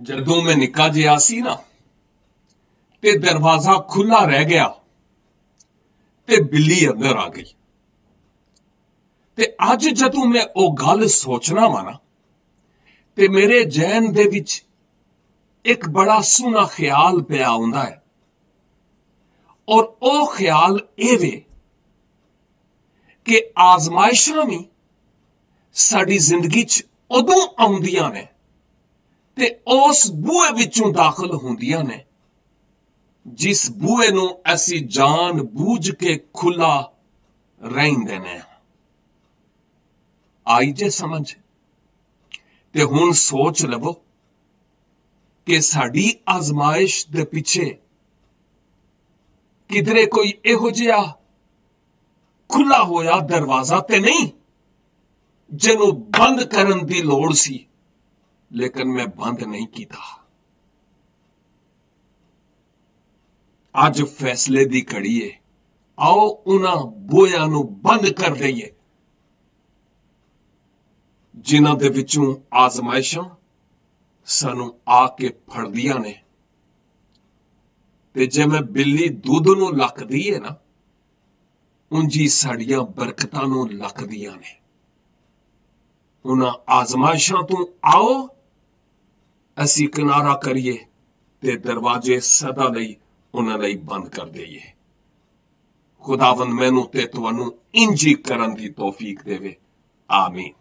ਜਦੋਂ ਮੈਂ ਨਿੱਕਾ ਜਿਹਾ ਸੀ ਨਾ ਤੇ ਦਰਵਾਜ਼ਾ ਖੁੱਲਾ ਰਹਿ ਗਿਆ ਤੇ ਬਿੱਲੀ ਅੰਦਰ ਆ ਗਈ। ਤੇ ਅੱਜ ਜਦੋਂ ਮੈਂ ਉਹ ਗੱਲ ਸੋਚਣਾ ਵਾ ਨਾ ਤੇ ਮੇਰੇ ਜ਼ਿਹਨ ਦੇ ਵਿੱਚ ਇੱਕ ਬੜਾ ਸੋਹਣਾ ਖਿਆਲ ਪਿਆ ਆਉਂਦਾ ਹੈ। ਔਰ ਉਹ ਖਿਆਲ ਇਹ ਵੇ ਕਿ ਆਜ਼ਮਾਇਸ਼ਾਂ ਵੀ ਸਾਡੀ ਜ਼ਿੰਦਗੀ 'ਚ ਉਦੋਂ ਆਉਂਦੀਆਂ ਨੇ ਤੇ ਉਸ ਬੂਹੇ ਵਿੱਚੋਂ ਦਾਖਲ ਹੁੰਦੀਆਂ ਨੇ ਜਿਸ ਬੂਹੇ ਨੂੰ ਅਸੀਂ ਜਾਣ ਬੂਝ ਕੇ ਖੁੱਲਾ ਰਹਿੰਦੇ ਨੇ। ਆਈ ਜੇ ਸਮਝ? ਤੇ ਹੁਣ ਸੋਚ ਲਵੋ ਕਿ ਸਾਡੀ ਆਜ਼ਮਾਇਸ਼ ਦੇ ਪਿੱਛੇ ਕਿਧਰੇ ਕੋਈ ਇਹੋ ਜਿਹਾ ਖੁੱਲਾ ਹੋਇਆ ਦਰਵਾਜ਼ਾ ਤੇ ਨਹੀਂ ਜਿਹਨੂੰ ਬੰਦ ਕਰਨ ਦੀ ਲੋੜ ਸੀ, ਲੇਕਿਨ ਮੈਂ ਬੰਦ ਨਹੀਂ ਕੀਤਾ। ਅੱਜ ਫੈਸਲੇ ਦੀ ਘੜੀ ਏ। ਆਓ ਉਹਨਾਂ ਬੂਹਿਆਂ ਨੂੰ ਬੰਦ ਕਰ ਦਈਏ ਜਿਨ੍ਹਾਂ ਦੇ ਵਿੱਚੋਂ ਆਜ਼ਮਾਇਸ਼ਾਂ ਸਾਨੂੰ ਆ ਕੇ ਫੜਦੀਆਂ ਨੇ। ਤੇ ਜਿਵੇਂ ਬਿੱਲੀ ਦੁੱਧ ਨੂੰ ਲੱਕਦੀ ਏ ਨਾ, ਉਂਝੀ ਸਾਡੀਆਂ ਬਰਕਤਾਂ ਨੂੰ ਲੱਕਦੀਆਂ ਨੇ। ਉਹਨਾਂ ਆਜ਼ਮਾਇਸ਼ਾਂ ਤੋਂ ਆਓ ਅਸੀਂ ਕਿਨਾਰਾ ਕਰੀਏ ਤੇ ਦਰਵਾਜ਼ੇ ਸਦਾ ਲਈ ਉਹਨਾਂ ਲਈ ਬੰਦ ਕਰ ਦਈਏ। ਖੁਦਾਵੰਦ ਮੈਨੂੰ ਤੇ ਤੁਹਾਨੂੰ ਇੰਜ ਹੀ ਕਰਨ ਦੀ ਤੌਫੀਕ ਦੇਵੇ। ਆਮੀਨ।